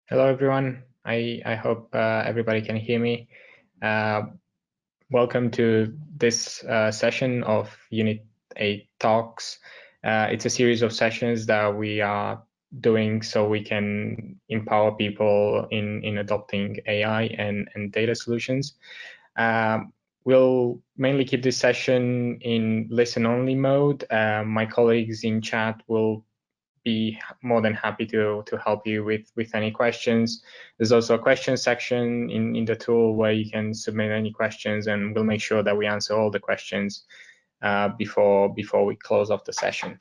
Hello, everyone. I hope everybody can hear me. Welcome to this session of Unit 8 Talks. It's a series of sessions that we are doing so we can empower people in adopting AI and data solutions. We'll mainly keep this session in listen-only mode. My colleagues in chat will be more than happy to help you with any questions. There's also a question section in the tool where you can submit any questions, and we'll make sure that we answer all the questions before we close off the session.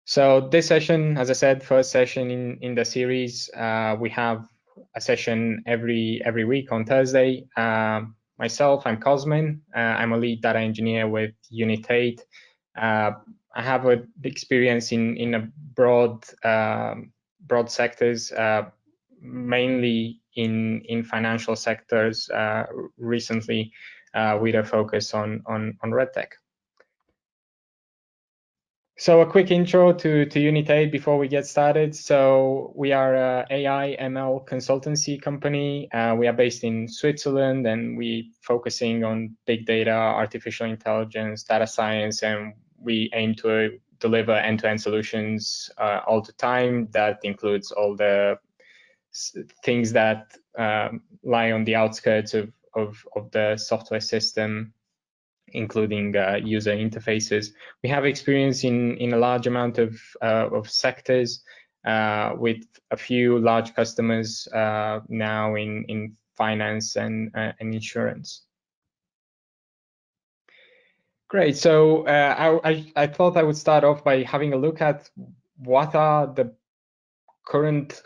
So this session, as I said, first session in the series. We have a session every week on Thursday. Myself, I'm Cosmin. I'm a lead data engineer with Unit8. I have experience in a broad sectors, mainly in financial sectors. Recently, with a focus on RegTech. So a quick intro to Unit8 before we get started. So we are a AI ML consultancy company. We are based in Switzerland, and we focusing on big data, artificial intelligence, data science, and we aim to deliver end-to-end solutions all the time. That includes all the things that lie on the outskirts of the software system, including user interfaces. We have experience in a large amount of sectors, with a few large customers now in finance and insurance. Great. So I thought I would start off by having a look at what are the current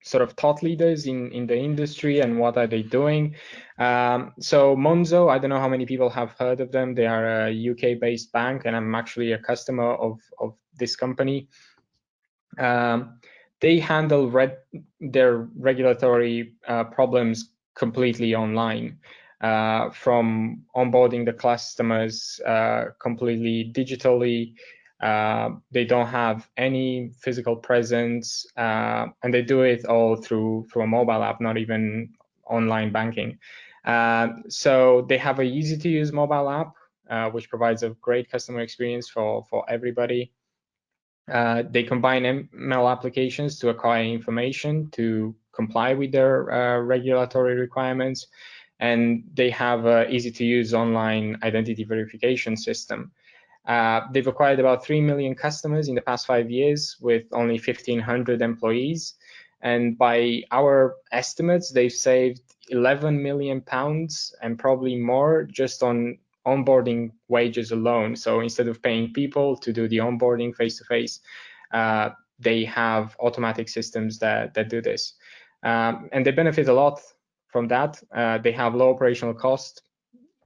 sort of thought leaders in the industry and what are they doing. So Monzo, I don't know how many people have heard of them. They are a UK-based bank, and I'm actually a customer of this company. They handle their regulatory problems completely online, from onboarding the customers completely digitally. They don't have any physical presence, and they do it all through a mobile app, not even online banking. So they have a easy-to-use mobile app, which provides a great customer experience for everybody. They combine ML applications to acquire information to comply with their regulatory requirements, and they have an easy-to-use online identity verification system. They've acquired about 3 million customers in the past 5 years with only 1,500 employees. And by our estimates, they've saved £11 million and probably more just on onboarding wages alone. So instead of paying people to do the onboarding face-to-face, they have automatic systems that do this. And they benefit a lot from that. They have low operational cost.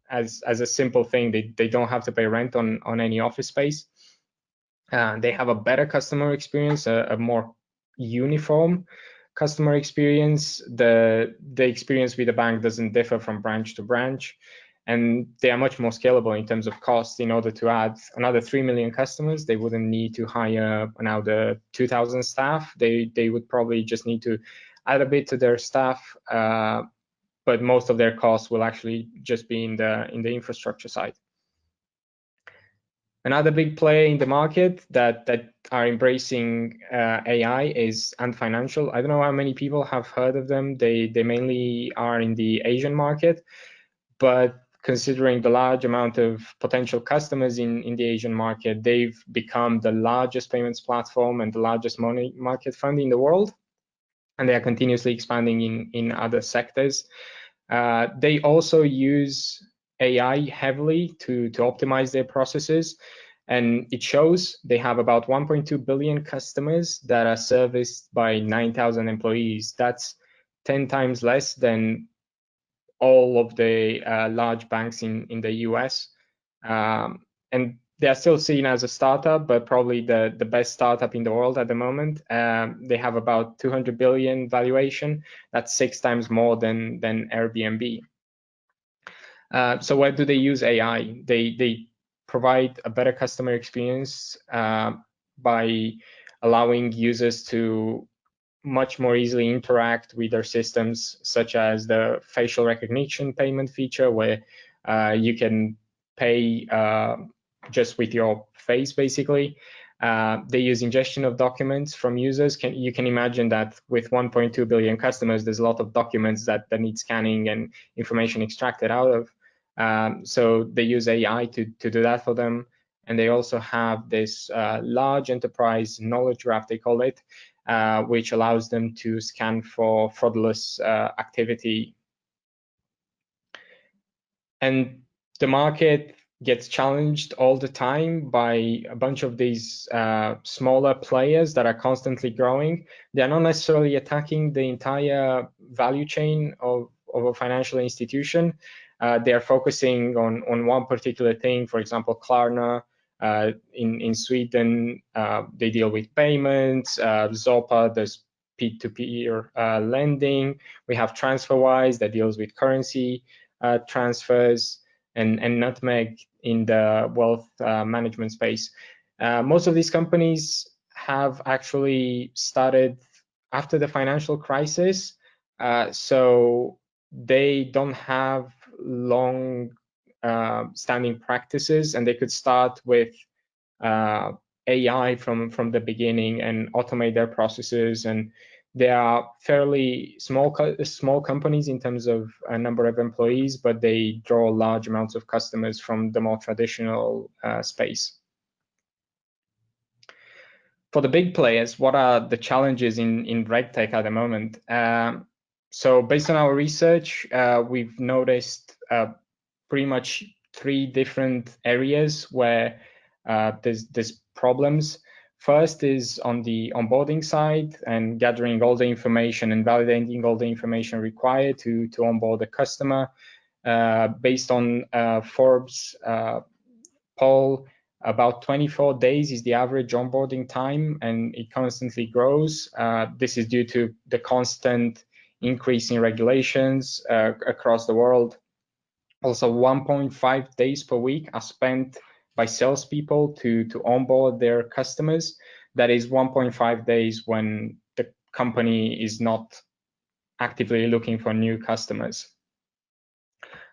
As a simple thing, they don't have to pay rent on any office space. They have a better customer experience, a more uniform customer experience. The experience with the bank doesn't differ from branch to branch, and they are much more scalable in terms of cost. In order to add another 3 million customers, they wouldn't need to hire another 2,000 staff. They would probably just need to add a bit to their staff, but most of their costs will actually just be in the infrastructure side. Another big player in the market that are embracing AI is Ant Financial. I don't know how many people have heard of them. They mainly are in the Asian market, but considering the large amount of potential customers in the Asian market, they've become the largest payments platform and the largest money market fund in the world, and they are continuously expanding in other sectors. They also use AI heavily to optimize their processes, and it shows. They have about 1.2 billion customers that are serviced by 9,000 employees. That's 10 times less than all of the large banks in the US. And they are still seen as a startup, but probably the best startup in the world at the moment. They have about 200 billion valuation. That's 6 times more than Airbnb. So where do they use AI? They provide a better customer experience by allowing users to much more easily interact with their systems, such as the facial recognition payment feature, where you can pay just with your face, basically. They use ingestion of documents from users. You can imagine that with 1.2 billion customers, there's a lot of documents that need scanning and information extracted out of. So they use AI to do that for them. And they also have this large enterprise knowledge graph, they call it, which allows them to scan for fraudulent activity. And the market gets challenged all the time by a bunch of these smaller players that are constantly growing. They're not necessarily attacking the entire value chain of a financial institution. They are focusing on one particular thing. For example, Klarna in Sweden, they deal with payments. Zopa does peer-to-peer lending. We have TransferWise that deals with currency transfers, and Nutmeg in the wealth management space. Most of these companies have actually started after the financial crisis, so they don't have long standing practices, and they could start with AI from the beginning and automate their processes. And they are fairly small companies in terms of a number of employees, but they draw large amounts of customers from the more traditional space. For the big players, what are the challenges in RegTech at the moment? So based on our research, we've noticed pretty much 3 different areas where there's problems. First is on the onboarding side and gathering all the information and validating all the information required to onboard the customer. Based on Forbes poll, about 24 days is the average onboarding time, and it constantly grows. This is due to the constant increase in regulations across the world. Also, 1.5 days per week are spent by salespeople to onboard their customers. That is 1.5 days when the company is not actively looking for new customers.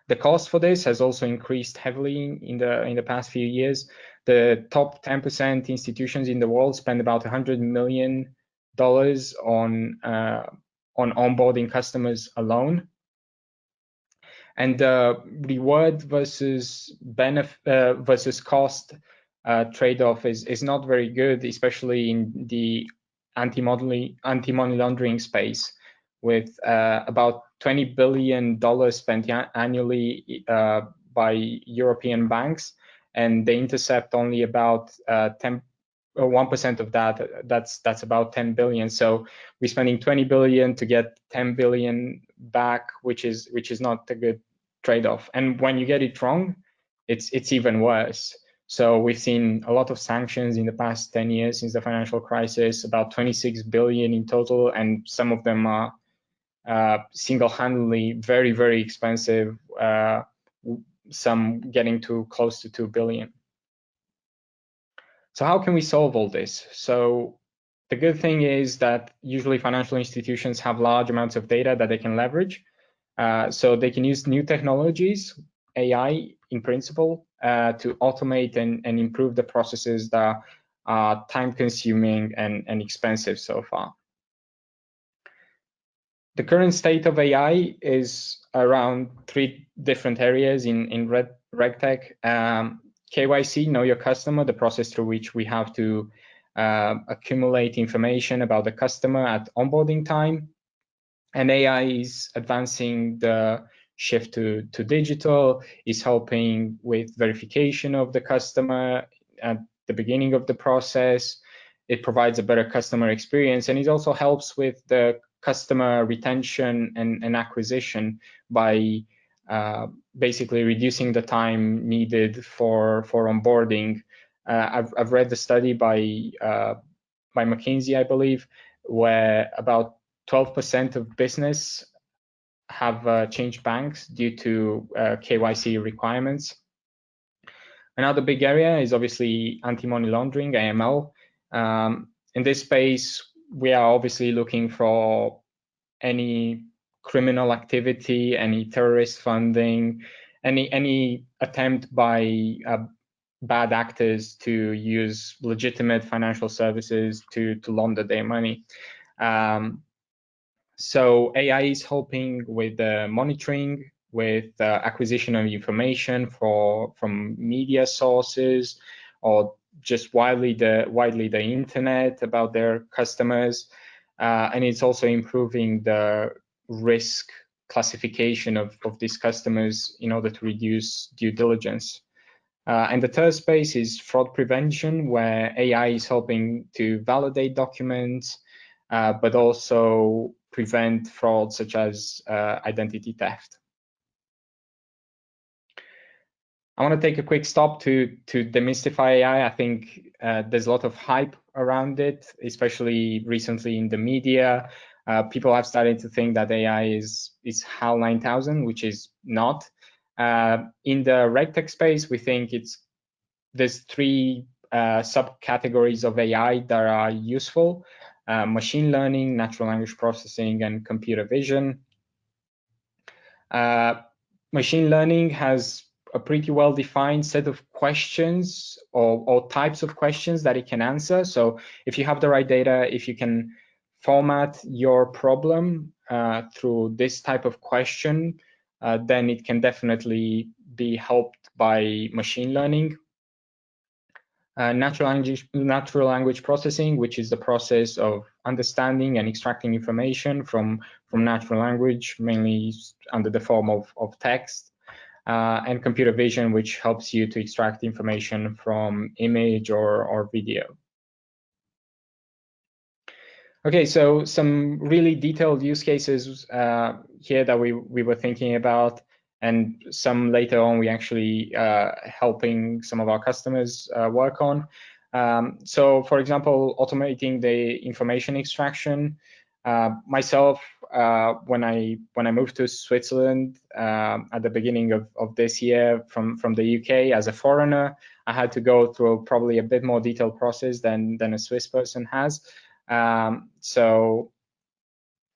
The cost for this has also increased heavily in the past few years. The top 10% institutions in the world spend about $100 million on onboarding customers alone. And the reward versus cost trade-off is not very good, especially in the anti-money laundering space, with about $20 billion spent annually by European banks, and they intercept only about 1% of that. That's about 10 billion. So we're spending 20 billion to get 10 billion back, which is not a good trade-off. And when you get it wrong, it's even worse. So we've seen a lot of sanctions in the past 10 years since the financial crisis, about 26 billion in total, and some of them are single-handedly very, very expensive, some getting to close to 2 billion. So how can we solve all this? So the good thing is that usually financial institutions have large amounts of data that they can leverage. So they can use new technologies, AI in principle, to automate and improve the processes that are time-consuming and expensive so far. The current state of AI is around 3 different areas in RegTech. KYC, know your customer, the process through which we have to accumulate information about the customer at onboarding time. And AI is advancing the shift to digital, is helping with verification of the customer at the beginning of the process. It provides a better customer experience, and it also helps with the customer retention and acquisition by basically reducing the time needed for onboarding. I've read the study by McKinsey, I believe, where about 12% of business have changed banks due to KYC requirements. Another big area is obviously anti-money laundering, AML. In this space, we are obviously looking for any criminal activity, any terrorist funding, any attempt by bad actors to use legitimate financial services to launder their money. So AI is helping with monitoring, with acquisition of information from media sources, or just widely the internet about their customers, and it's also improving the risk classification of these customers in order to reduce due diligence. And the third space is fraud prevention, where AI is helping to validate documents, but also prevent fraud such as identity theft. I want to take a quick stop to demystify AI. I think there's a lot of hype around it, especially recently in the media. People have started to think that AI is HAL 9000, which is not. In the RegTech space, we think there's three subcategories of AI that are useful: machine learning, natural language processing, and computer vision. Machine learning has a pretty well-defined set of questions or types of questions that it can answer. So if you have the right data, if you can format your problem through this type of question, then it can definitely be helped by machine learning. Natural language processing, which is the process of understanding and extracting information from natural language, mainly under the form of text. And computer vision, which helps you to extract information from image or video. Okay, so some really detailed use cases here that we were thinking about, and some later on we actually helping some of our customers work on. So for example, automating the information extraction. Myself, when I moved to Switzerland at the beginning of this year from the UK as a foreigner, I had to go through probably a bit more detailed process than a Swiss person has. So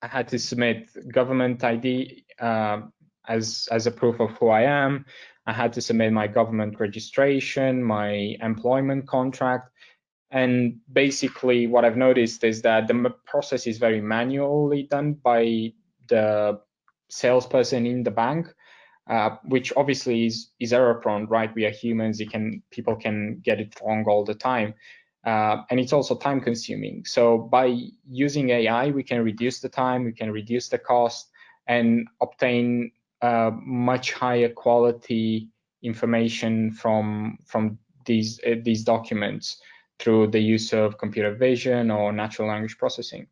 I had to submit government ID as a proof of who I am. I had to submit my government registration, my employment contract. And basically what I've noticed is that the process is very manually done by the salesperson in the bank, which obviously is error prone, right? We are humans, people can get it wrong all the time. And it's also time consuming. So by using AI, we can reduce the time, we can reduce the cost, and obtain much higher quality information from these documents through the use of computer vision or natural language processing.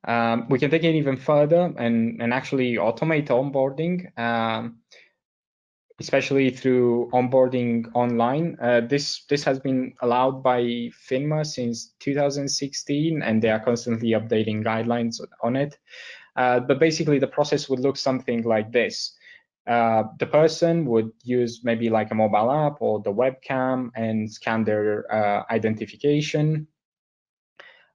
We can take it even further and actually automate onboarding, especially through onboarding online. This has been allowed by FINMA since 2016, and they are constantly updating guidelines on it. But basically, the process would look something like this. The person would use maybe like a mobile app or the webcam and scan their identification.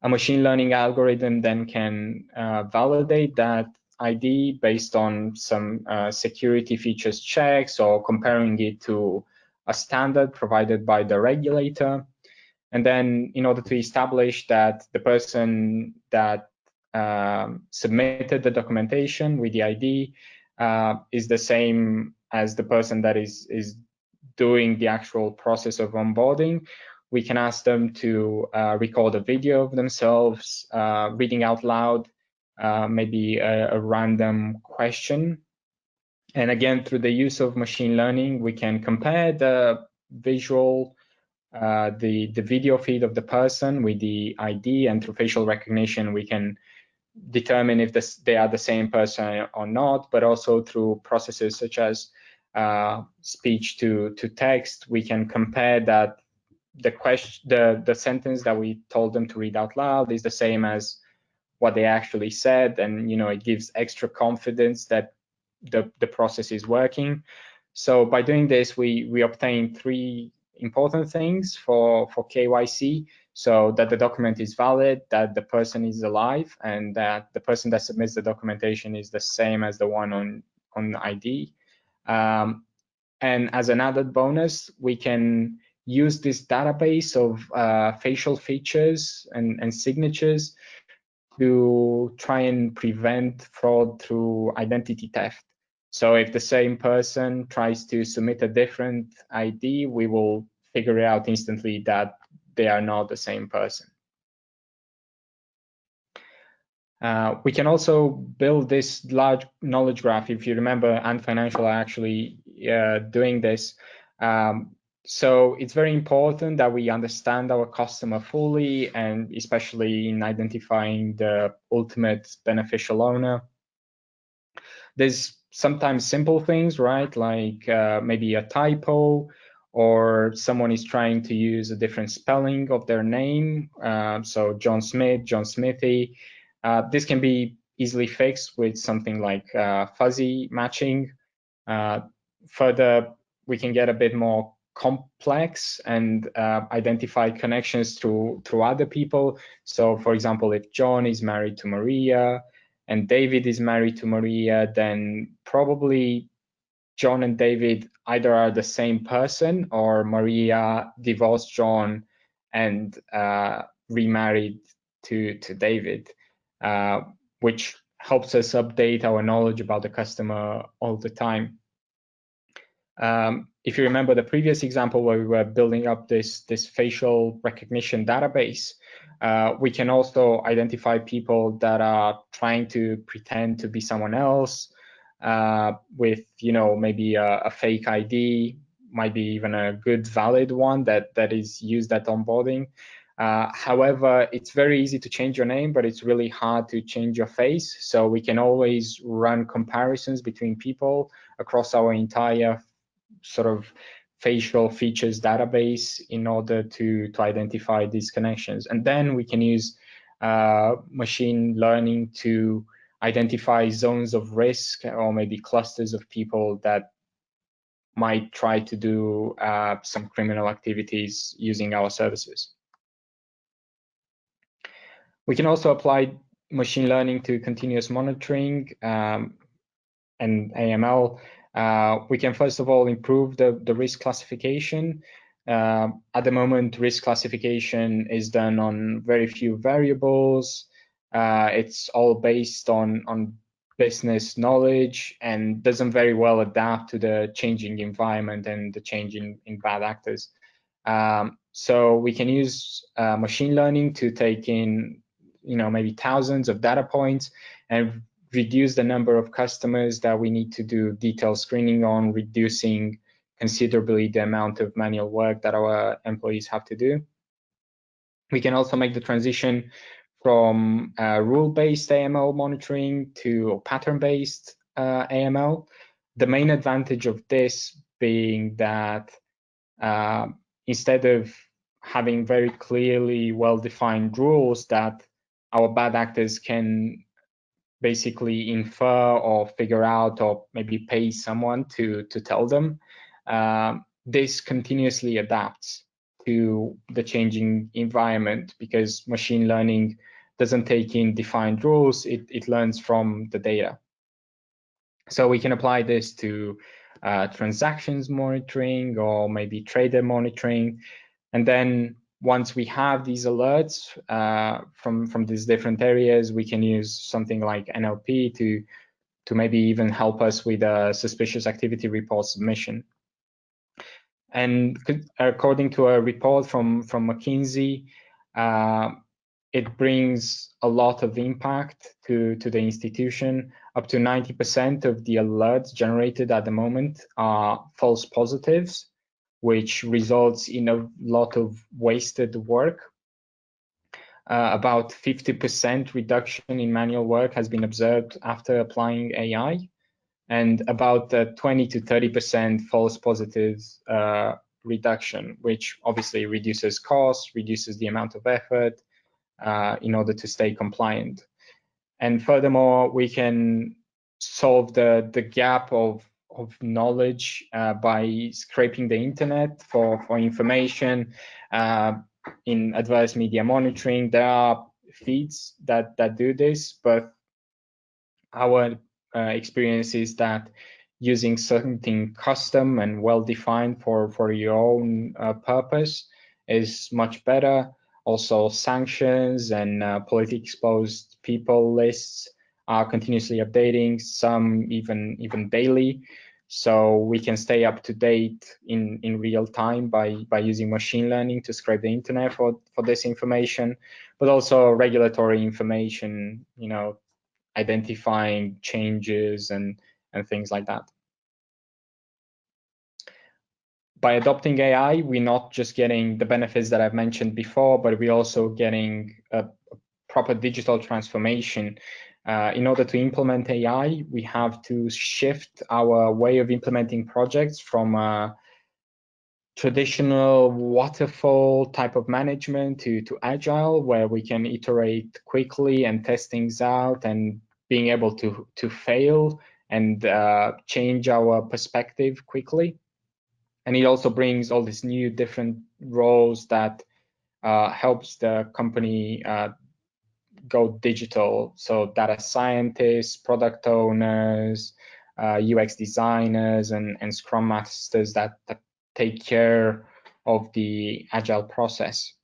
A machine learning algorithm then can validate that ID based on some security features checks or comparing it to a standard provided by the regulator. And then in order to establish that the person that submitted the documentation with the ID is the same as the person that is doing the actual process of onboarding, we can ask them to record a video of themselves reading out loud maybe a random question. And again, through the use of machine learning, we can compare the visual, the video feed of the person with the ID, and through facial recognition, we can determine if they are the same person or not, but also through processes such as speech to text, we can compare that the sentence that we told them to read out loud is the same as what they actually said, and it gives extra confidence that the process is working. So by doing this, we obtain three important things for KYC, so that the document is valid, that the person is alive, and that the person that submits the documentation is the same as the one on ID. And as an added bonus, we can use this database of facial features and signatures to try and prevent fraud through identity theft. So if the same person tries to submit a different ID, we will figure out instantly that they are not the same person. We can also build this large knowledge graph. If you remember, Ant Financial are actually doing this. So it's very important that we understand our customer fully, and especially in identifying the ultimate beneficial owner. There's sometimes simple things, right? Like maybe a typo, or someone is trying to use a different spelling of their name. So John Smith, John Smithy. This can be easily fixed with something like fuzzy matching. Further, we can get a bit more complex and identify connections through other people. So for example, if John is married to Maria and David is married to Maria, then probably John and David either are the same person, or Maria divorced John and remarried to David, which helps us update our knowledge about the customer all the time. If you remember the previous example where we were building up this facial recognition database, we can also identify people that are trying to pretend to be someone else with, maybe a fake ID, might be even a good valid one that is used at onboarding. However, it's very easy to change your name, but it's really hard to change your face. So we can always run comparisons between people across our entire sort of facial features database in order to identify these connections. And then we can use machine learning to identify zones of risk, or maybe clusters of people that might try to do some criminal activities using our services. We can also apply machine learning to continuous monitoring and AML. We can first of all improve the risk classification. At the moment, risk classification is done on very few variables. It's all based on business knowledge and doesn't very well adapt to the changing environment and the change in bad actors. So we can use machine learning to take in, maybe thousands of data points and reduce the number of customers that we need to do detailed screening on, reducing considerably the amount of manual work that our employees have to do. We can also make the transition from rule-based AML monitoring to pattern-based AML. The main advantage of this being that instead of having very clearly well-defined rules that our bad actors can basically infer or figure out, or maybe pay someone to tell them, this continuously adapts to the changing environment, because machine learning doesn't take in defined rules, it learns from the data. So we can apply this to transactions monitoring, or maybe trader monitoring. And then once we have these alerts from these different areas, we can use something like NLP to maybe even help us with a suspicious activity report submission. And according to a report from McKinsey, it brings a lot of impact to the institution. Up to 90% of the alerts generated at the moment are false positives, which results in a lot of wasted work. About 50% reduction in manual work has been observed after applying AI, and about 20 to 30% false positives reduction, which obviously reduces costs, reduces the amount of effort in order to stay compliant. And furthermore, we can solve the gap of of knowledge by scraping the internet for information. In adverse media monitoring, there are feeds that do this, but our experience is that using something custom and well-defined for your own purpose is much better. Also, sanctions and politically exposed people lists are continuously updating, some even daily. So we can stay up to date in real time by using machine learning to scrape the internet for this information, but also regulatory information, identifying changes and things like that. By adopting AI, we're not just getting the benefits that I've mentioned before, but we're also getting a proper digital transformation. In order to implement AI, we have to shift our way of implementing projects from a traditional waterfall type of management to agile, where we can iterate quickly and test things out, and being able to fail and change our perspective quickly. And it also brings all these new different roles that helps the company go digital. So data scientists, product owners, UX designers, and Scrum Masters that take care of the agile process.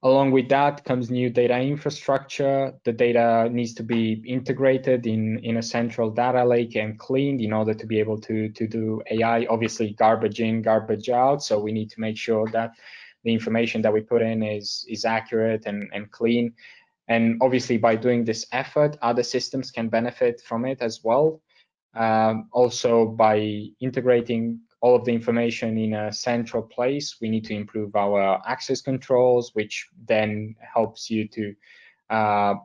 Along with that comes new data infrastructure. The data needs to be integrated in a central data lake and cleaned in order to be able to do AI, obviously garbage in, garbage out. So we need to make sure that the information that we put in is accurate and clean. And obviously by doing this effort, other systems can benefit from it as well. Also by integrating all of the information in a central place, we need to improve our access controls, which then helps you to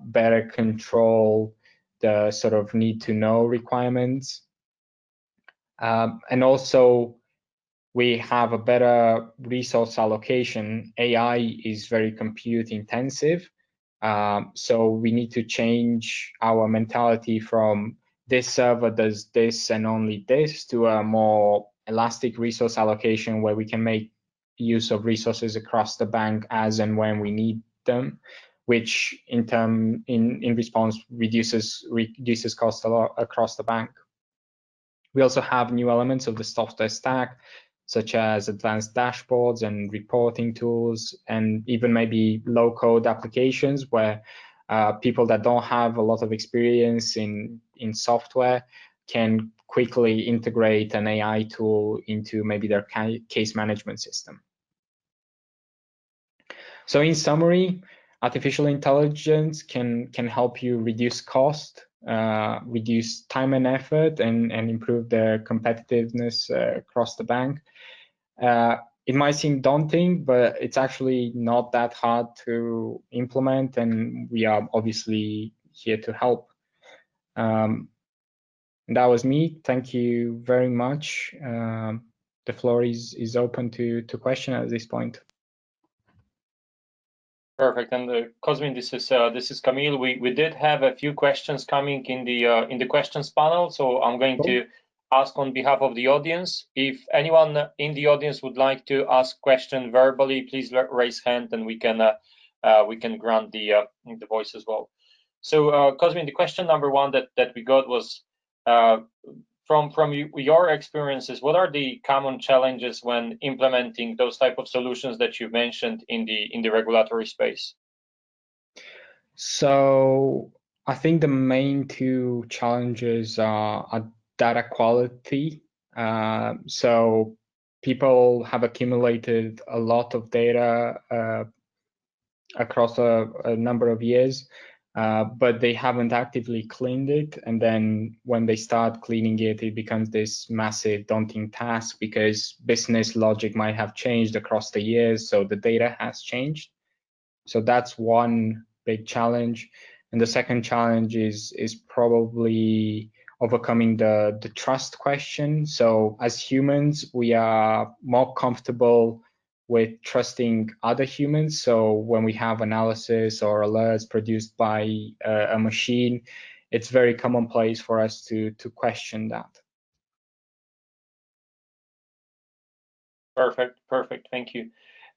better control the sort of need to know requirements. And also we have a better resource allocation. AI is very compute intensive. So we need to change our mentality from this server does this and only this to a more elastic resource allocation where we can make use of resources across the bank as and when we need them, which in response reduces cost a lot across the bank. We also have new elements of the software stack, such as advanced dashboards and reporting tools, and even maybe low-code applications where people that don't have a lot of experience in software can quickly integrate an AI tool into maybe their case management system. So in summary, artificial intelligence can help you reduce cost, reduce time and effort, and improve the competitiveness across the bank. It might seem daunting, but it's actually not that hard to implement, and we are obviously here to help. That was me. Thank you very much. The floor is open to question at this point. Perfect. And Cosmin, this is Camille. We did have a few questions coming in the questions panel, so I'm going to ask on behalf of the audience. If anyone in the audience would like to ask question verbally, please raise hand, and we can grant the voice as well. So Cosmin, the question number one that we got was from your experiences, what are the common challenges when implementing those type of solutions that you mentioned in the regulatory space? So I think the main two challenges are data quality. So people have accumulated a lot of data across a number of years, but they haven't actively cleaned it. And then when they start cleaning it, it becomes this massive daunting task because business logic might have changed across the years. So the data has changed. So that's one big challenge. And the second challenge is probably overcoming the trust question. So as humans, we are more comfortable with trusting other humans. So when we have analysis or alerts produced by a machine, it's very commonplace for us to question that. Perfect. Thank you.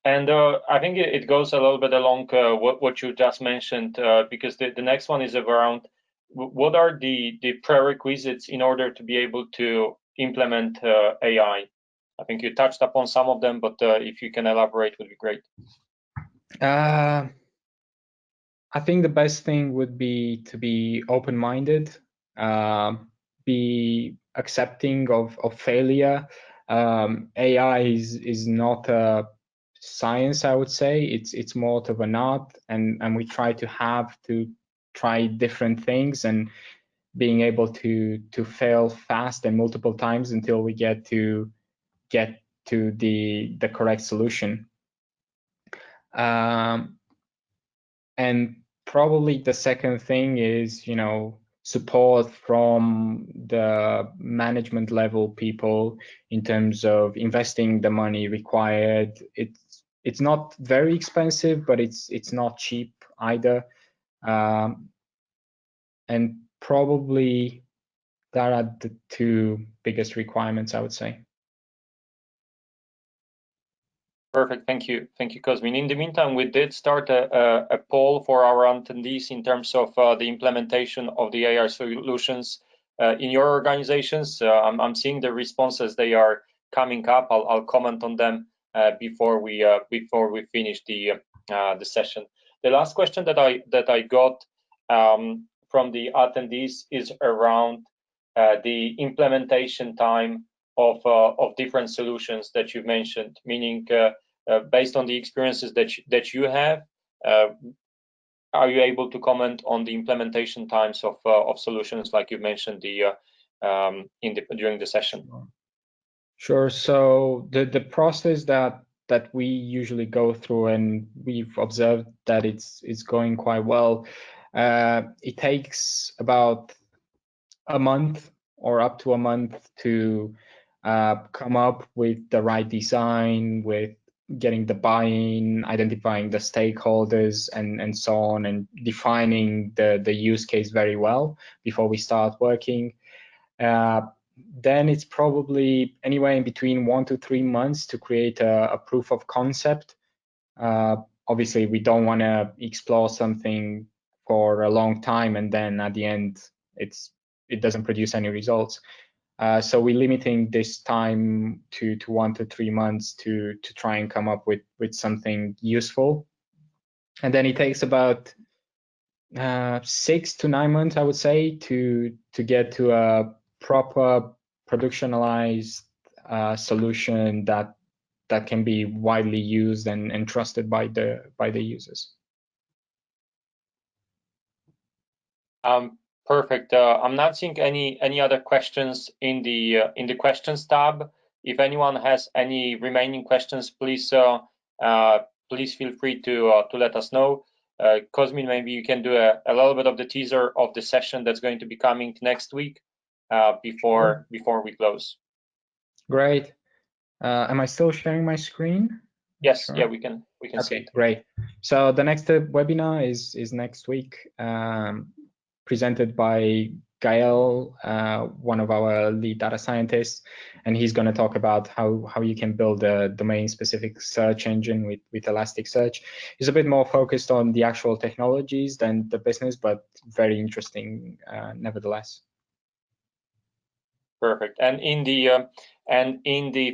And I think it goes a little bit along what you just mentioned, because the next one is around what are the prerequisites in order to be able to implement AI. I think you touched upon some of them, but if you can elaborate, would be great. I think the best thing would be to be open-minded, be accepting of failure. AI is not a science, I would say. It's more of an art, and we try to try different things and being able to fail fast and multiple times until we get to the correct solution. And probably the second thing is, support from the management level people in terms of investing the money required. It's not very expensive, but it's not cheap either. And probably that are the two biggest requirements, I would say. Perfect. Thank you, Cosmin. In the meantime, we did start a poll for our attendees in terms of the implementation of the AI solutions in your organizations. I'm seeing the responses; they are coming up. I'll comment on them before we finish the session. The last question that I got from the attendees is around the implementation time of different solutions that you mentioned, meaning based on the experiences that you have, are you able to comment on the implementation times of solutions like you mentioned during the session? Sure. So the process that we usually go through, and we've observed that it's going quite well. It takes about a month or up to a month to come up with the right design, with getting the buy-in, identifying the stakeholders, and so on, and defining the use case very well before we start working. Then it's probably anywhere in between 1 to 3 months to create a proof of concept. Obviously, we don't want to explore something for a long time and then at the end it doesn't produce any results. So we're limiting this time to 1 to 3 months to try and come up with something useful. And then it takes about 6 to 9 months, I would say, to get to a proper productionalized solution that can be widely used and trusted by the users. Perfect. I'm not seeing any other questions in the questions tab. If anyone has any remaining questions, please feel free to let us know. Cosmin, maybe you can do a little bit of the teaser of the session that's going to be coming next week before we close. Great. Am I still sharing my screen? Yes. Sure. Yeah, we can see it. Great. So the next webinar is next week, presented by Gael, one of our lead data scientists, and he's going to talk about how you can build a domain-specific search engine with Elasticsearch. It's a bit more focused on the actual technologies than the business, but very interesting nevertheless. Perfect. And in the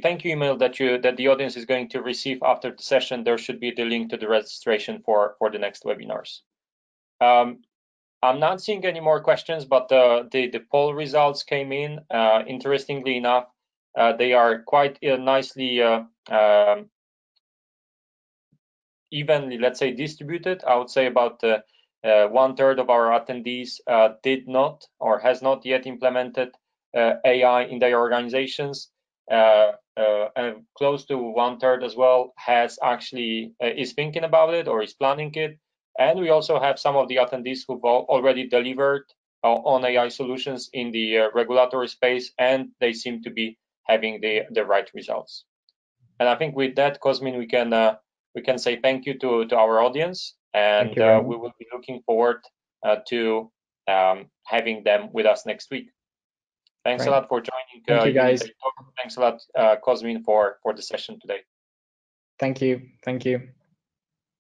thank you email that the audience is going to receive after the session, there should be the link to the registration for the next webinars. I'm not seeing any more questions, but the poll results came in. Interestingly enough, they are quite nicely evenly, let's say, distributed. I would say about 1/3 of our attendees did not or has not yet implemented AI in their organizations, and close to 1/3 as well has actually is thinking about it or is planning it. And we also have some of the attendees who've already delivered on AI solutions in the regulatory space, and they seem to be having the right results. And I think with that, Cosmin, we can say thank you to our audience, and we will be looking forward to having them with us next week. Thanks a lot for joining. Thank you, guys. Thanks a lot, Cosmin, for the session today. Thank you. Thank you.